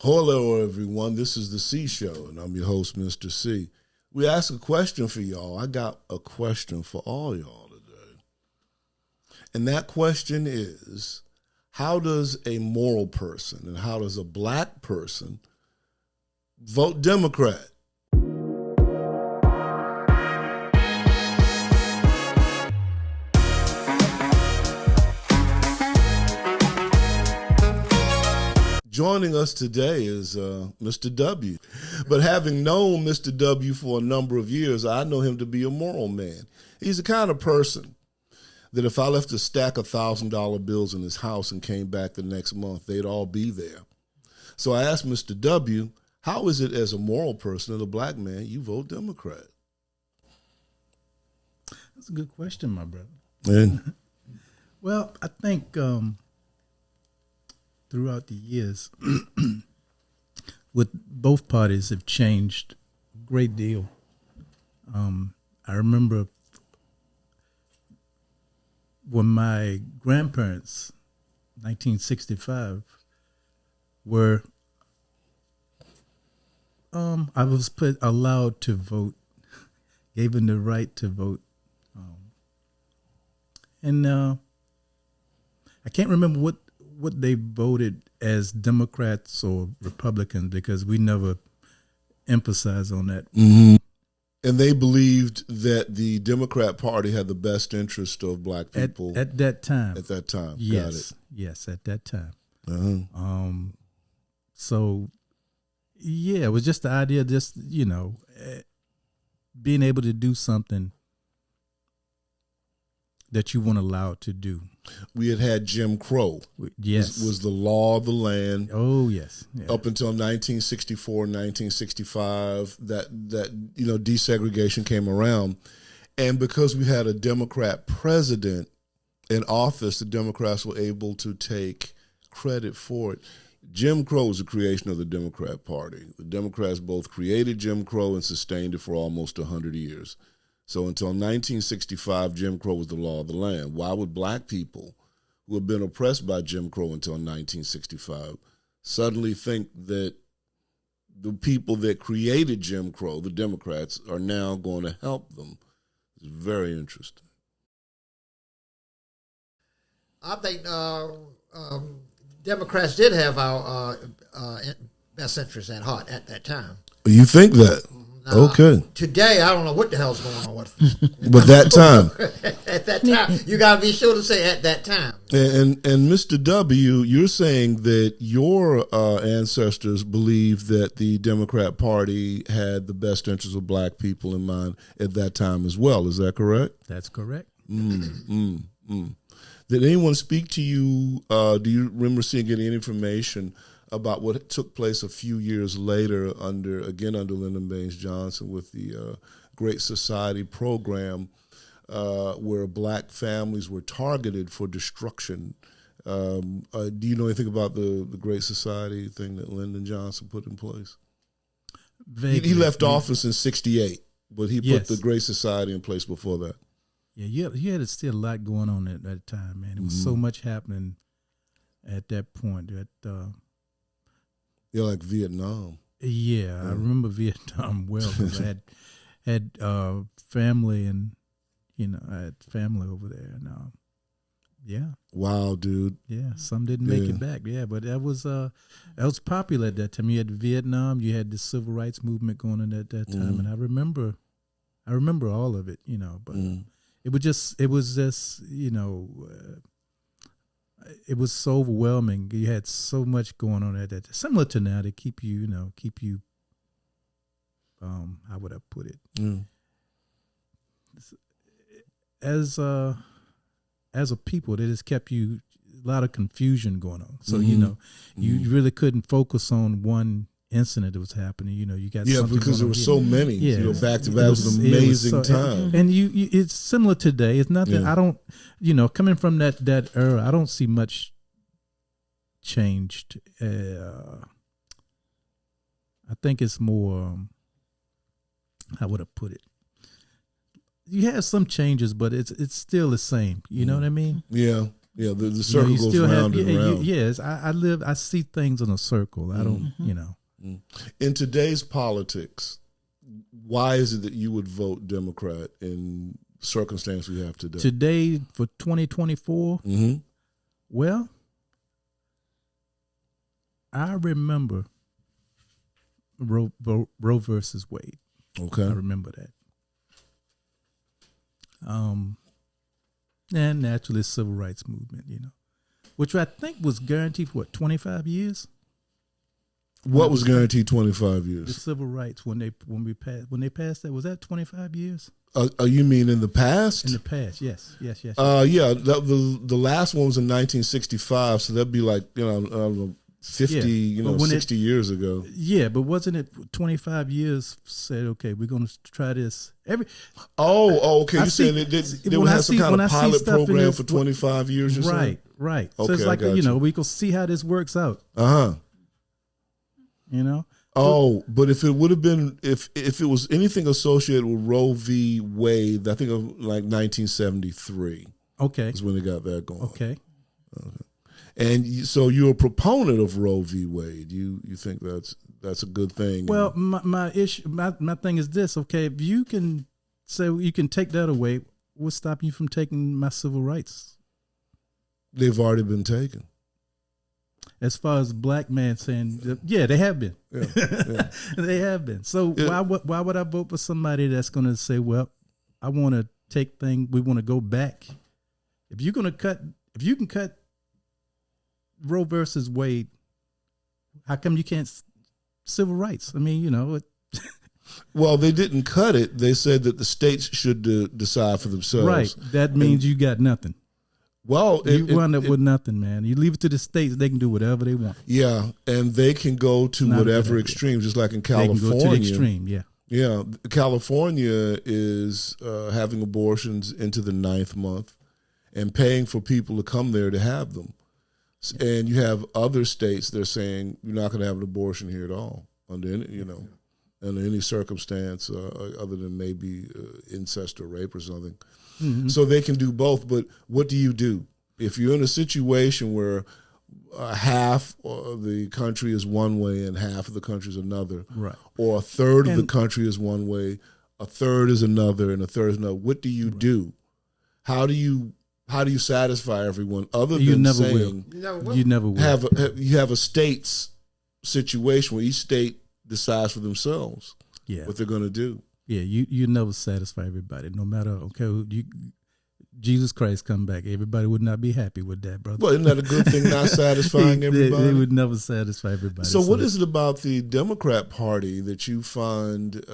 Hello, everyone. This is the Seeshow, and I'm your host, Mr. C. We asked a question for y'all. I got a question for all y'all today. And that question is, how does a moral person and how does a black person vote Democrat? Joining us today is Mr. W. But having known Mr. W for a number of years, I know him to be a moral man. He's the kind of person that if I left a stack of $1,000 bills in his house and came back the next month, they'd all be there. So I asked Mr. W, how is it as a moral person and a black man you vote Democrat? That's a good question, my brother. And Well, I think throughout the years, with both parties have changed a great deal. I remember when my grandparents, 1965, were I was allowed to vote, gave them the right to vote, and I can't remember what they voted as Democrats or Republicans because we never emphasized on that. mm-hmm. And they believed that the Democrat Party had the best interest of black people At that time. At that time. Yes, Got it. yes, at that time. Uh-huh. So, yeah, it was just the idea of just, being able to do something that you weren't allowed to do. We had Jim Crow. Yes. Was the law of the land. Oh, yes. Yeah. Up until 1964, 1965, that desegregation came around. And because we had a Democrat president in office, the Democrats were able to take credit for it. Jim Crow was the creation of the Democrat Party. The Democrats both created Jim Crow and sustained it for almost 100 years. So until 1965, Jim Crow was the law of the land. Why would black people who had been oppressed by Jim Crow until 1965 suddenly think that the people that created Jim Crow, the Democrats, are now going to help them? It's very interesting. I think Democrats did have our best interests at heart at that time. You think that? Okay. Today, I don't know what the hell's going on with But that time. At that time. You got to be sure to say at that time. And Mr. W, you're saying that your ancestors believed that the Democrat Party had the best interests of black people in mind at that time as well. Is that correct? That's correct. Did anyone speak to you? Do you remember seeing any information about what took place a few years later under Lyndon Baines Johnson with the Great Society program, where black families were targeted for destruction? Do you know anything about the Great Society thing that Lyndon Johnson put in place? Vaguely. He left office in '68, but he Yes. put the Great Society in place before that. Yeah, you had still a lot going on at that time, man. It was so much happening at that point. Yeah, like Vietnam. Yeah, I remember Vietnam well because I had family and I had family over there and yeah. Wow, dude. Yeah, some didn't make it back. Yeah, but that was popular at that time. You had Vietnam, you had the civil rights movement going on at that time, and I remember all of it. But it was just it was so overwhelming. You had so much going on at that time. Similar to now to keep you how would I put it? As a people, that has kept you a lot of confusion going on. So you really couldn't focus on one incident that was happening. You got something because there going were so many. Yeah, back to back. It was an amazing time. And you it's similar today. It's not that I don't. Coming from that era, I don't see much changed. I think it's more. How would I put it? You have some changes, but it's still the same. You know what I mean? Yeah. Yeah, the circle you goes round and round. Yes, I see things in a circle. I don't, In today's politics, why is it that you would vote Democrat in the circumstance we have today? Today, for 2024, well, I remember Roe versus Wade. Okay. I remember that. And naturally, civil rights movement, which I think was guaranteed for 25 years. What was guaranteed 25 The years? civil rights when they passed that, was that 25 years? You mean in the past? In the past, yes. Yeah. The last one was in 1965, so that'd be like I don't know, 50, 60 years ago. Yeah, but wasn't it 25 years said, okay, we're going to try this every. Okay. You're saying they would have some kind of pilot program for 25 years or something? Right. Okay, so it's like, we can see how this works out. But if it would have been, if it was anything associated with Roe v. Wade, I think of like 1973. Okay. Is when they got that going. Okay. And so you're a proponent of Roe v. Wade. You think that's a good thing. Well, my thing is this. Okay, if you can say you can take that away, what's stopping you from taking my civil rights? They've already been taken. As far as black man saying, yeah, they have been. Yeah. They have been. So why would I vote for somebody that's going to say, well, I want to take things, we want to go back. If you can cut Roe versus Wade, how come you can't civil rights? I mean, Well, they didn't cut it. They said that the states should decide for themselves. Right. That means you got nothing. Well, you wind up with nothing, man. You leave it to the states; they can do whatever they want. Yeah, and they can go to whatever extreme, just like in California. They can go to the extreme, yeah. Yeah, California is having abortions into the 9th month and paying for people to come there to have them. Yeah. And you have other states that are saying you're not going to have an abortion here at all under any circumstance other than maybe incest or rape or something. Mm-hmm. So they can do both, but what do you do if you're in a situation where half of the country is one way and half of the country is another, right? Or a third of the country is one way, a third is another, and a third is another? What do you do? How do you satisfy everyone other than saying you never will. You have a state's situation where each state decides for themselves what they're going to do. Yeah, you never satisfy everybody, no matter Jesus Christ come back. Everybody would not be happy with that, brother. Well, isn't that a good thing? Not satisfying everybody. They would never satisfy everybody. So, what is it about the Democrat Party that you find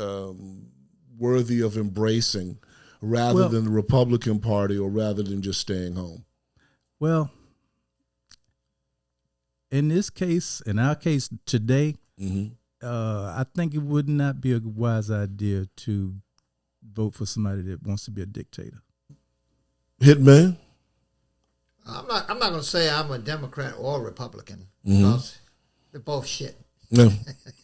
worthy of embracing, rather than the Republican Party, or rather than just staying home? Well, in our case today. Mm-hmm. I think it would not be a wise idea to vote for somebody that wants to be a dictator. Hitman? I'm not going to say I'm a Democrat or Republican because they're both shit. No,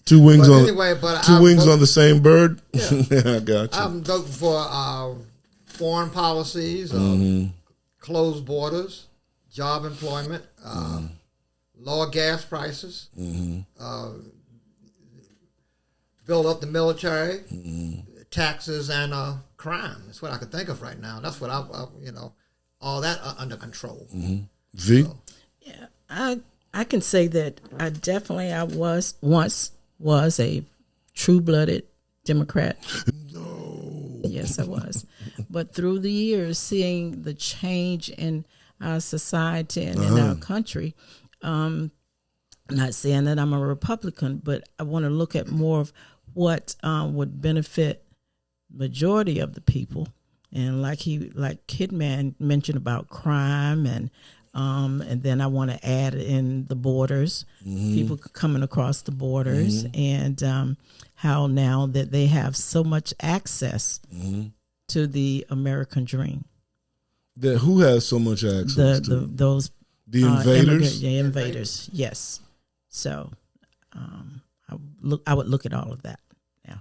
two wings on the same bird. Yeah, I got you. I'm voting for foreign policies, closed borders, job employment, lower gas prices. Build up the military, taxes, and crime. That's what I can think of right now. That's what all that under control. V? So. Yeah, I can say that I once was a true-blooded Democrat. No. Yes, I was. But through the years, seeing the change in our society and in our country, not saying that I'm a Republican, but I want to look at more of what would benefit majority of the people, and like Kidman mentioned about crime, and then I want to add in the borders, people coming across the borders, and how now that they have so much access to the American dream. Who has so much access? Those the invaders. The invaders, yes. So I would look at all of that. Yeah.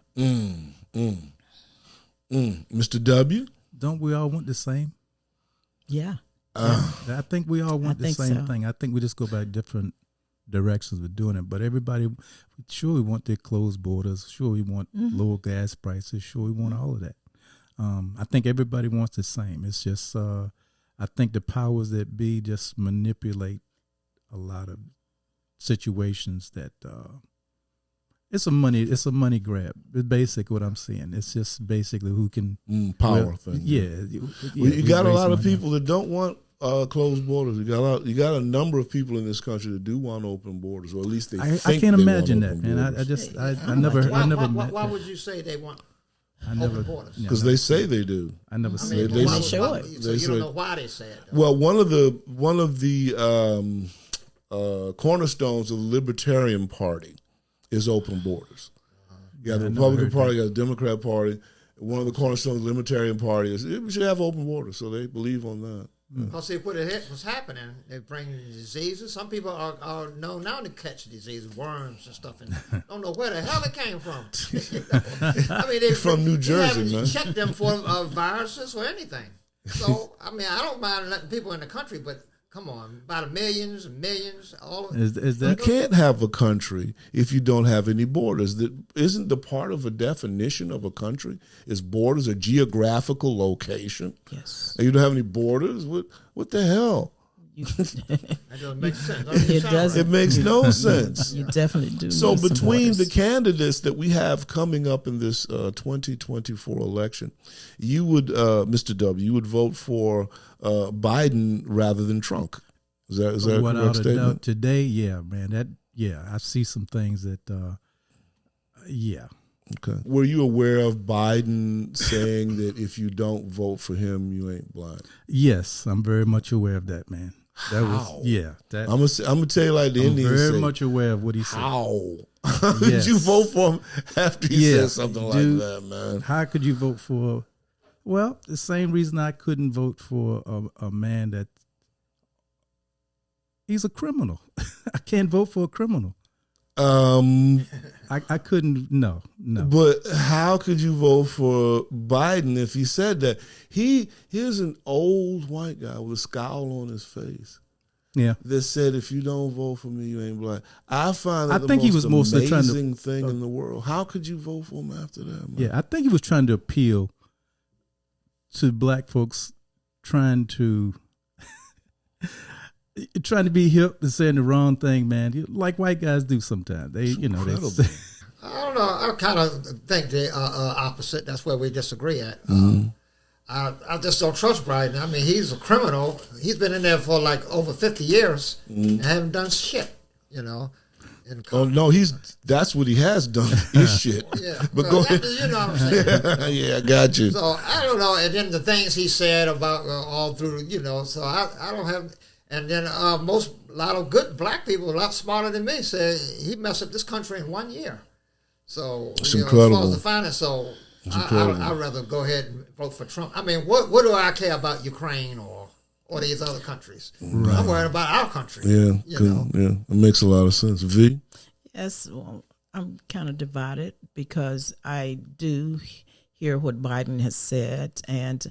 Mr. W? Don't we all want the same? Yeah. I think we all want the same so. thing. I think we just go by different directions with doing it. But everybody, sure, we want their closed borders. Sure, we want lower gas prices. Sure, we want all of that. I think everybody wants the same. It's just, I think the powers that be just manipulate a lot of situations that it's a money grab. It's basically what I'm saying. It's just basically who can power thing. Yeah, you got a lot of people that don't want closed borders. You got a number of people in this country that do want open borders, or at least they think I can't they imagine want that, man. borders. I never met Why that. would you say they want I never, open borders? Because they say they do. I never I seen mean, it. They why- say- why- They so you say- don't know why they say it. Though. Well, one of the cornerstones of the Libertarian Party is open borders. You got the I never Republican heard Party, you got the Democrat Party. One of the cornerstones of the Libertarian Party is we should have open borders, so they believe on that. Because see, what's happening, they bring diseases. Some people are known now to catch diseases, worms and stuff, and don't know where the hell it came from. I mean, they From New Jersey, haven't man. checked them for viruses or anything. So, I mean, I don't mind letting people in the country, but come on, by the millions and millions, all of Is You that can't have a country if you don't have any borders. That isn't the part of a definition of a country. Is borders a geographical location? Yes. And you don't have any borders. What the hell? that doesn't make sense. It doesn't. It makes no sense. You definitely do. So need some between the borders. candidates that we have coming up in this 2024 election, you would, Mr. W, you would vote for Biden rather than Trump. Is that a without correct a doubt statement? today? Yeah, man. I see some things that. Yeah. Okay. Were you aware of Biden saying that if you don't vote for him, you ain't black? Yes, I'm very much aware of that, man. That How? was yeah. That I'm gonna tell you like the I'm Indians very say. much aware of what he said. How did Yes. you vote for him after he Yeah, said something dude. like that, man? How could you vote for? Well, the same reason I couldn't vote for a man that he's a criminal. I can't vote for a criminal. I couldn't. No. But how could you vote for Biden if he said that? Here's an old white guy with a scowl on his face Yeah. that said, "If you don't vote for me, you ain't black." I find that I think the he most was mostly trying to- amazing thing in the world. How could you vote for him after that, man? Yeah, I think he was trying to appeal to black folks, trying to be hip and saying the wrong thing, man. Like white guys do sometimes. They, incredible. they I don't know. I kind of think the opposite. That's where we disagree at. I just don't trust Biden. I mean, he's a criminal. He's been in there for like over 50 years and haven't done shit, And Oh no, that's what he has done. Is shit. yeah, But well, go that- ahead. you know what I'm saying. Yeah, I got you. So I don't know. And then the things he said about all through, so I don't have. And then a lot of good black people, a lot smarter than me, say he messed up this country in 1 year. So It's as incredible. far as the finance, so incredible. I'd rather go ahead and vote for Trump. I mean, what do I care about Ukraine or these other countries? Right. I'm worried about our country. Yeah, you cool. know. Yeah, it makes a lot of sense. V. Yes, well, I'm kind of divided because I do hear what Biden has said, and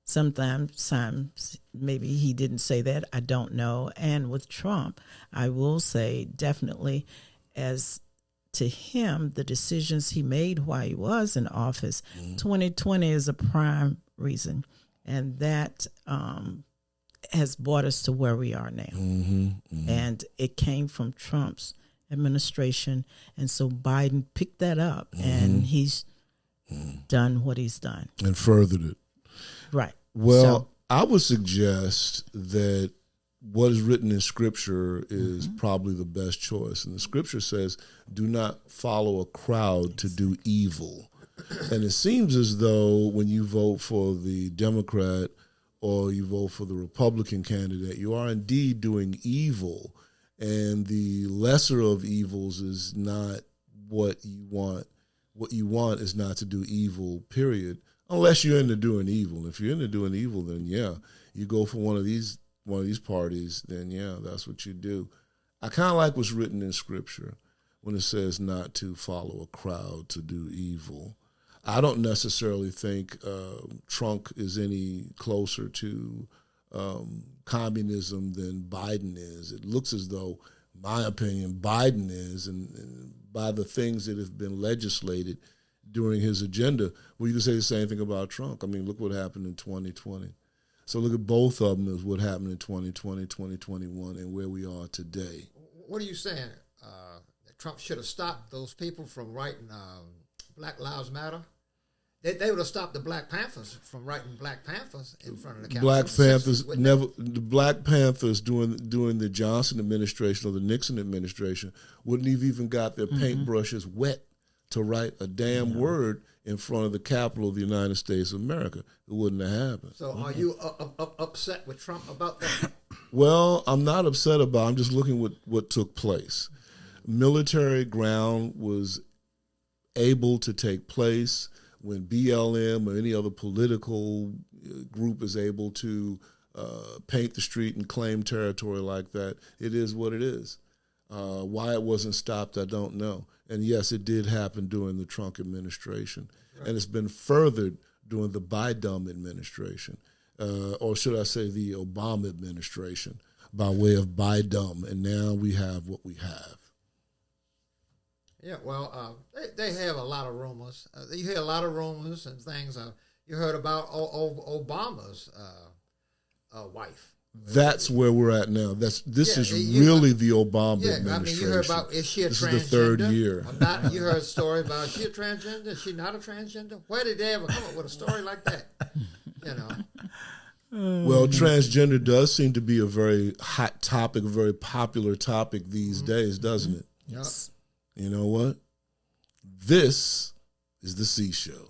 sometimes maybe he didn't say that. I don't know. And with Trump, I will say definitely, as to him, the decisions he made while he was in office, 2020 is a prime reason, and that has brought us to where we are now. And it came from Trump's administration, and so Biden picked that up, and he's done what he's done. And furthered it. Right. Well, So- I would suggest that what is written in Scripture is probably the best choice. And the Scripture says, do not follow a crowd to do evil. And it seems as though when you vote for the Democrat or you vote for the Republican candidate, you are indeed doing evil. And the lesser of evils is not what you want. What you want is not to do evil, period. Unless you're into doing evil. If you're into doing evil, then yeah, you go for one of these parties, then yeah, that's what you do. I kind of like what's written in Scripture when it says not to follow a crowd to do evil. I don't necessarily think Trump is any closer to communism than Biden is. It looks as though, my opinion, Biden is, and by the things that have been legislated during his agenda. Well, you can say the same thing about Trump. I mean, look what happened in 2020. So look at both of them as what happened in 2020, 2021, and where we are today. What are you saying? That Trump should have stopped those people from writing Black Lives Matter? They would have stopped the Black Panthers from writing Black Panthers in front of the Capitol. Black Panthers never. The Black Panthers during the Johnson administration or the Nixon administration wouldn't have even got their paintbrushes wet to write a damn word in front of the Capitol of the United States of America. It wouldn't have happened. So are you upset with Trump about that? Well, I'm not upset about it. I'm just looking at what took place. Military ground was able to take place when BLM or any other political group is able to paint the street and claim territory like that. It is what it is. Why it wasn't stopped, I don't know. And yes, it did happen during the Trump administration. Right. And it's been furthered during the Biden administration, or should I say the Obama administration, by way of Biden. And now we have what we have. Yeah, well, they have a lot of rumors. You hear a lot of rumors and things. You heard about Obama's wife. That's where we're at now. This is really the Obama administration. I mean, you heard about, is she a transgender? This is the third year. You heard a story about, is she a transgender? Is she not a transgender? Where did they ever come up with a story like that? You know. Well, transgender does seem to be a very hot topic, a very popular topic these days, doesn't it? Yes. You know what? This is the Seeshow.